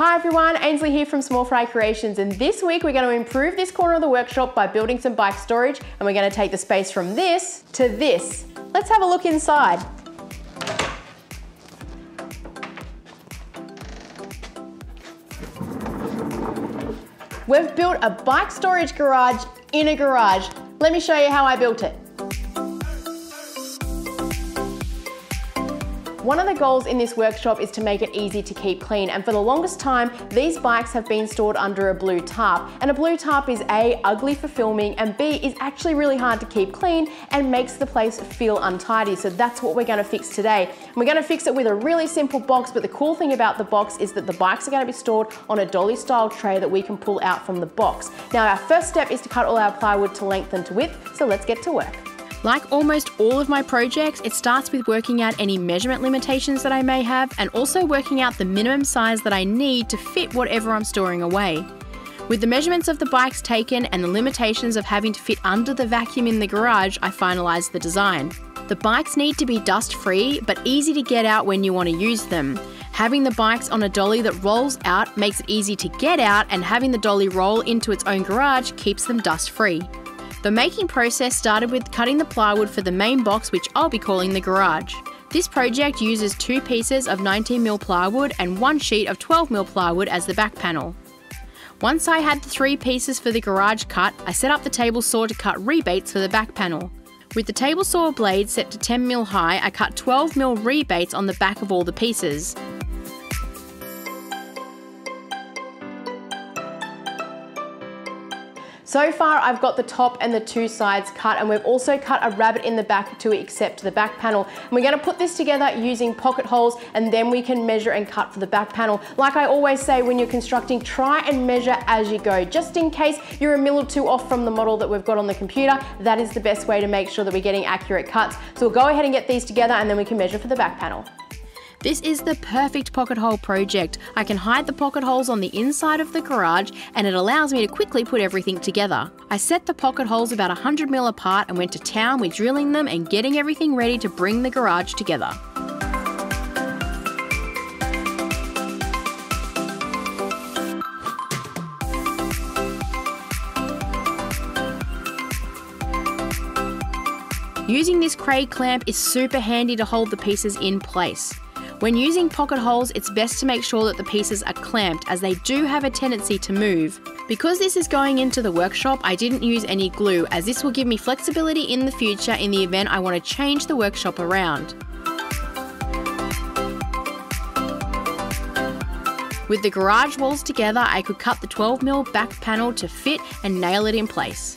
Hi everyone, Ainsley here from Small Fry Creations, and this week we're going to improve this corner of the workshop by building some bike storage, and we're going to take the space from this to this. Let's have a look inside. We've built a bike storage garage in a garage. Let me show you how I built it. One of the goals in this workshop is to make it easy to keep clean, and for the longest time these bikes have been stored under a blue tarp, and a blue tarp is A, ugly for filming, and B, is actually really hard to keep clean and makes the place feel untidy. So that's what we're going to fix today. And we're going to fix it with a really simple box, but the cool thing about the box is that the bikes are going to be stored on a dolly style tray that we can pull out from the box. Now our first step is to cut all our plywood to length and to width, so let's get to work. Like almost all of my projects, it starts with working out any measurement limitations that I may have, and also working out the minimum size that I need to fit whatever I'm storing away. With the measurements of the bikes taken and the limitations of having to fit under the vacuum in the garage, I finalised the design. The bikes need to be dust free, but easy to get out when you want to use them. Having the bikes on a dolly that rolls out makes it easy to get out, and having the dolly roll into its own garage keeps them dust free. The making process started with cutting the plywood for the main box, which I'll be calling the garage. This project uses 2 pieces of 19mm plywood and 1 sheet of 12mm plywood as the back panel. Once I had the 3 pieces for the garage cut, I set up the table saw to cut rebates for the back panel. With the table saw blade set to 10mm high, I cut 12mm rebates on the back of all the pieces. So far I've got the top and the 2 sides cut, and we've also cut a rabbet in the back to accept the back panel. And we're going to put this together using pocket holes, and then we can measure and cut for the back panel. Like I always say when you're constructing, try and measure as you go. Just in case you're a mil or 2 off from the model that we've got on the computer, that is the best way to make sure that we're getting accurate cuts. So we'll go ahead and get these together, and then we can measure for the back panel. This is the perfect pocket hole project. I can hide the pocket holes on the inside of the garage, and it allows me to quickly put everything together. I set the pocket holes about 100mm apart and went to town with drilling them and getting everything ready to bring the garage together. Using this Kreg clamp is super handy to hold the pieces in place. When using pocket holes, it's best to make sure that the pieces are clamped, as they do have a tendency to move. Because this is going into the workshop, I didn't use any glue, as this will give me flexibility in the future in the event I want to change the workshop around. With the garage walls together, I could cut the 12mm back panel to fit and nail it in place.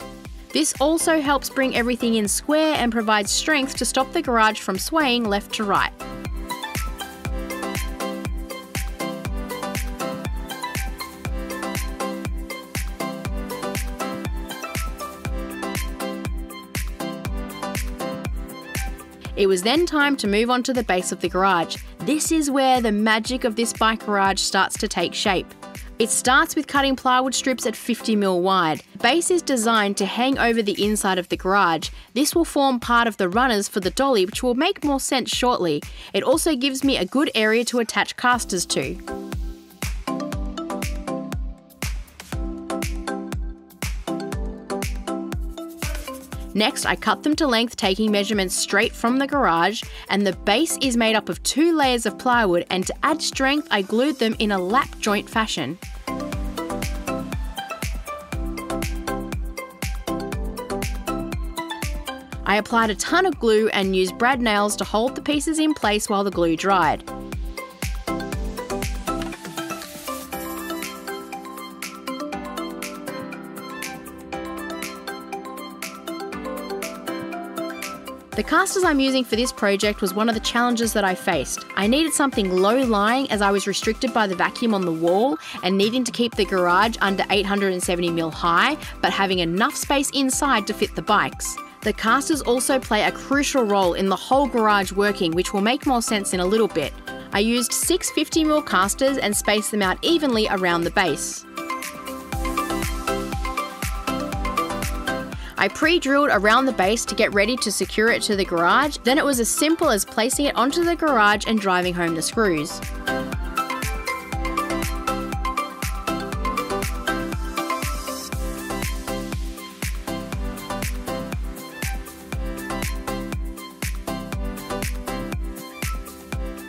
This also helps bring everything in square and provides strength to stop the garage from swaying left to right. It was then time to move on to the base of the garage. This is where the magic of this bike garage starts to take shape. It starts with cutting plywood strips at 50mm wide. The base is designed to hang over the inside of the garage. This will form part of the runners for the dolly, which will make more sense shortly. It also gives me a good area to attach castors to. Next, I cut them to length, taking measurements straight from the garage, and the base is made up of 2 layers of plywood, and to add strength, I glued them in a lap joint fashion. I applied a ton of glue and used brad nails to hold the pieces in place while the glue dried. The castors I'm using for this project was one of the challenges that I faced. I needed something low-lying, as I was restricted by the vacuum on the wall and needing to keep the garage under 870mm high, but having enough space inside to fit the bikes. The castors also play a crucial role in the whole garage working, which will make more sense in a little bit. I used 6 50mm castors and spaced them out evenly around the base. I pre-drilled around the base to get ready to secure it to the garage, then it was as simple as placing it onto the garage and driving home the screws.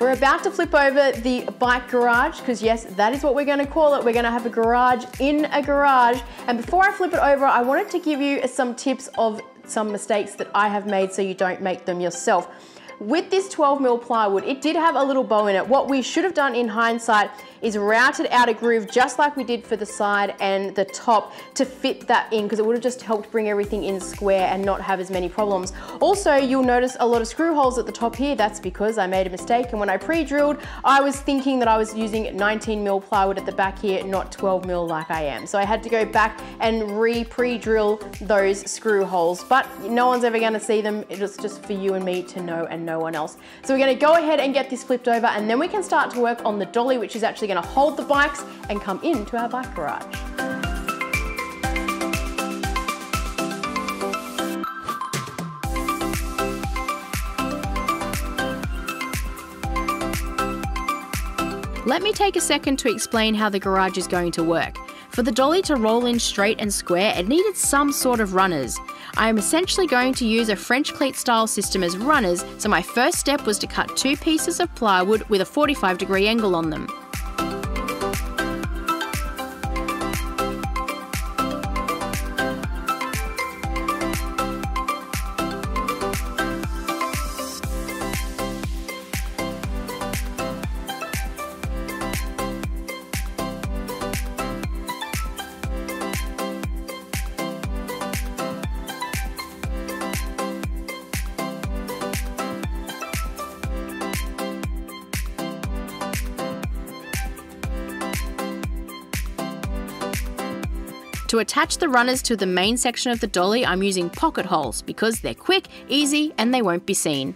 We're about to flip over the bike garage, because yes, that is what we're going to call it. We're going to have a garage in a garage. And before I flip it over, I wanted to give you some tips of some mistakes that I have made so you don't make them yourself. With this 12mm plywood, it did have a little bow in it. What we should have done in hindsight is routed out a groove just like we did for the side and the top to fit that in, because it would have just helped bring everything in square and not have as many problems. Also, you'll notice a lot of screw holes at the top here. That's because I made a mistake, and when I pre-drilled, I was thinking that I was using 19mm plywood at the back here, not 12mm like I am. So I had to go back and pre-drill those screw holes, but no one's ever gonna see them. It's just for you and me to know and no one else. So we're gonna go ahead and get this flipped over, and then we can start to work on the dolly, which is actually gonna hold the bikes and come into our bike garage. Let me take a second to explain how the garage is going to work. For the dolly to roll in straight and square, it needed some sort of runners. I am essentially going to use a French cleat style system as runners, so my first step was to cut 2 pieces of plywood with a 45-degree angle on them. To attach the runners to the main section of the dolly, I'm using pocket holes because they're quick, easy, and they won't be seen.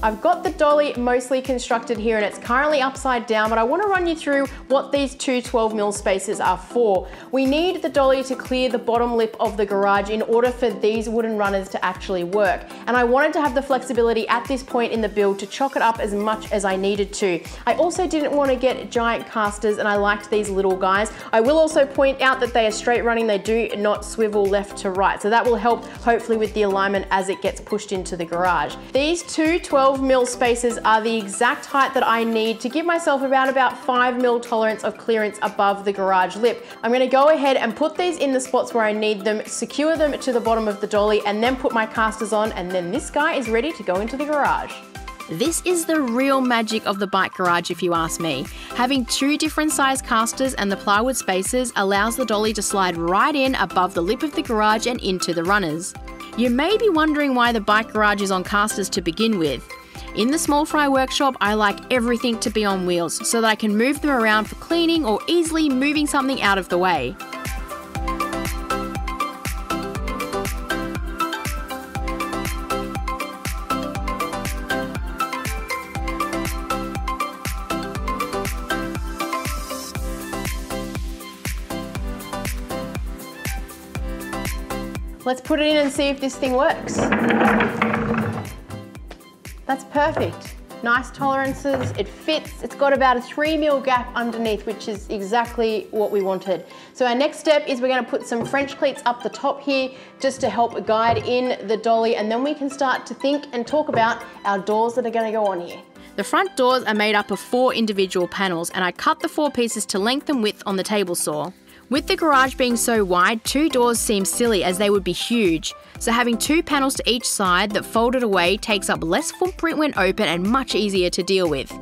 I've got the dolly mostly constructed here and it's currently upside down, but I want to run you through what these two 12mm spaces are for. We need the dolly to clear the bottom lip of the garage in order for these wooden runners to actually work. And I wanted to have the flexibility at this point in the build to chock it up as much as I needed to. I also didn't want to get giant castors and I liked these little guys. I will also point out that they are straight running, they do not swivel left to right. So that will help hopefully with the alignment as it gets pushed into the garage. These two 12mm spaces are the exact height that I need to give myself about 5mm tolerance of clearance above the garage lip. I'm going to go ahead and put these in the spots where I need them, secure them to the bottom of the dolly, and then put my casters on, and then this guy is ready to go into the garage. This is the real magic of the bike garage if you ask me. Having 2 different size casters and the plywood spaces allows the dolly to slide right in above the lip of the garage and into the runners. You may be wondering why the bike garage is on casters to begin with. In the small fry workshop, I like everything to be on wheels so that I can move them around for cleaning or easily moving something out of the way. Let's put it in and see if this thing works. That's perfect. Nice tolerances, it fits. It's got about a 3mm gap underneath, which is exactly what we wanted. So our next step is we're going to put some French cleats up the top here just to help guide in the dolly, and then we can start to think and talk about our doors that are going to go on here. The front doors are made up of 4 individual panels, and I cut the 4 pieces to length and width on the table saw. With the garage being so wide, 2 doors seem silly as they would be huge. So having 2 panels to each side that folded away takes up less footprint when open and much easier to deal with.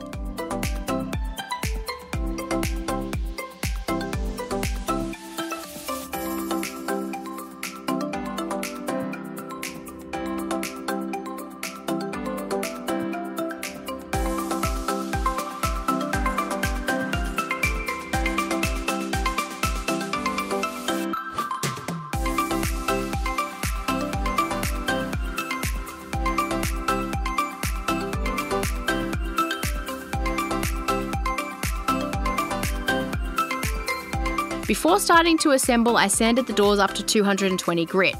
Before starting to assemble, I sanded the doors up to 220 grit.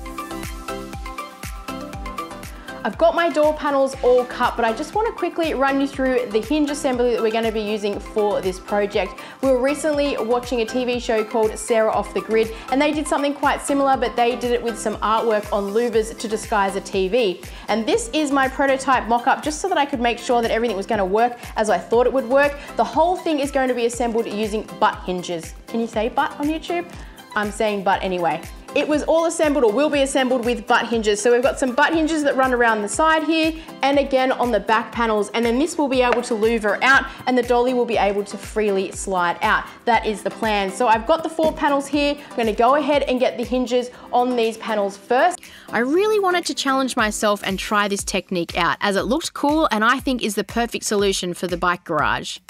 I've got my door panels all cut, but I just want to quickly run you through the hinge assembly that we're going to be using for this project. We were recently watching a TV show called Sarah Off the Grid, and they did something quite similar, but they did it with some artwork on louvers to disguise a TV. And this is my prototype mock-up, just so that I could make sure that everything was going to work as I thought it would work. The whole thing is going to be assembled using butt hinges. Can you say butt on YouTube? I'm saying butt anyway. It was all assembled, or will be assembled, with butt hinges. So we've got some butt hinges that run around the side here and again on the back panels, and then this will be able to louver out and the dolly will be able to freely slide out. That is the plan. So I've got the 4 panels here. I'm going to go ahead and get the hinges on these panels first. I really wanted to challenge myself and try this technique out, as it looked cool and I think is the perfect solution for the bike garage.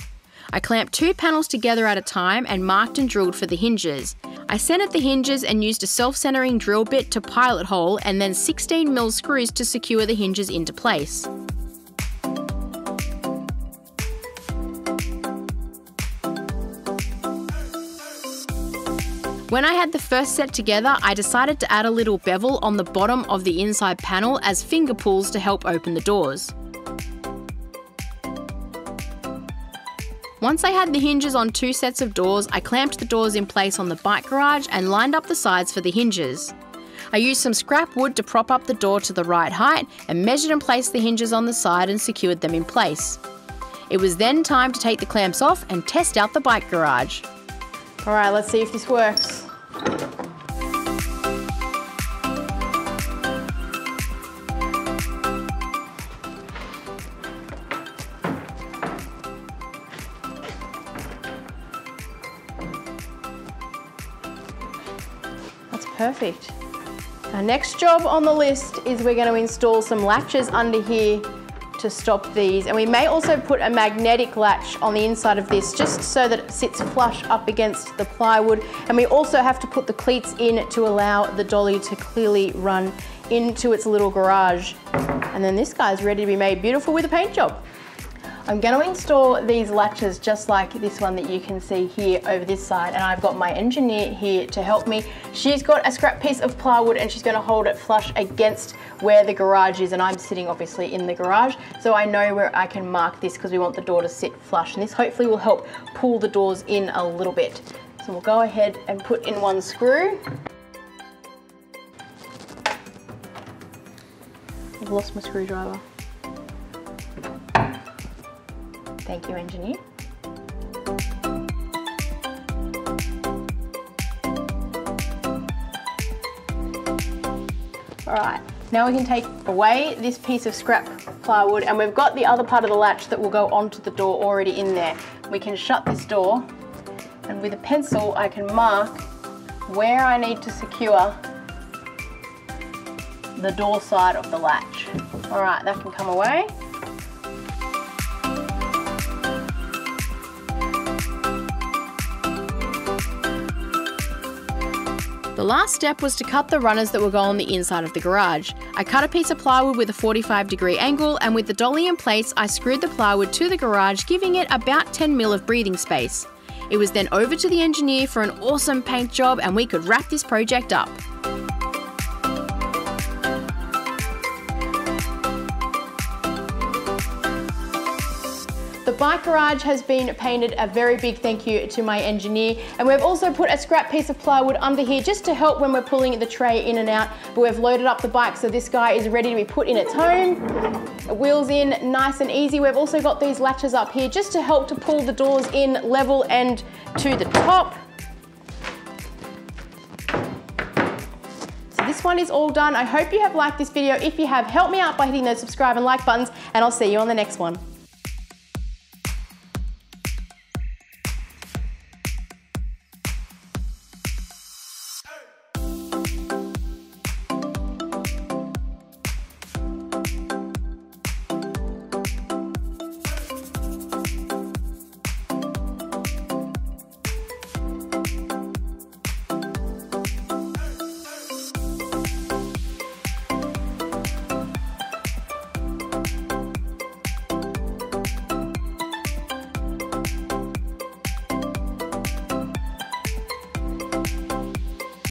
I clamped 2 panels together at a time and marked and drilled for the hinges. I centered the hinges and used a self-centering drill bit to pilot hole, and then 16mm screws to secure the hinges into place. When I had the first set together, I decided to add a little bevel on the bottom of the inside panel as finger pulls to help open the doors. Once I had the hinges on 2 sets of doors, I clamped the doors in place on the bike garage and lined up the sides for the hinges. I used some scrap wood to prop up the door to the right height and measured and placed the hinges on the side and secured them in place. It was then time to take the clamps off and test out the bike garage. All right, let's see if this works. Perfect. Our next job on the list is we're going to install some latches under here to stop these, and we may also put a magnetic latch on the inside of this just so that it sits flush up against the plywood, and we also have to put the cleats in to allow the dolly to clearly run into its little garage. And then this guy's ready to be made beautiful with a paint job. I'm going to install these latches just like this one that you can see here over this side, and I've got my engineer here to help me. She's got a scrap piece of plywood and she's going to hold it flush against where the garage is, and I'm sitting obviously in the garage, so I know where I can mark this because we want the door to sit flush, and this hopefully will help pull the doors in a little bit. So we'll go ahead and put in 1 screw. I've lost my screwdriver. Thank you, engineer. All right, now we can take away this piece of scrap plywood, and we've got the other part of the latch that will go onto the door already in there. We can shut this door, and with a pencil I can mark where I need to secure the door side of the latch. All right, that can come away. The last step was to cut the runners that will go on the inside of the garage. I cut a piece of plywood with a 45-degree angle, and with the dolly in place, I screwed the plywood to the garage, giving it about 10mm of breathing space. It was then over to the engineer for an awesome paint job, and we could wrap this project up. The bike garage has been painted. A very big thank you to my engineer, and we've also put a scrap piece of plywood under here just to help when we're pulling the tray in and out, but we've loaded up the bike so this guy is ready to be put in its home. The wheels in nice and easy. We've also got these latches up here just to help to pull the doors in level and to the top. So this one is all done. I hope you have liked this video. If you have, help me out by hitting those subscribe and like buttons, and I'll see you on the next one.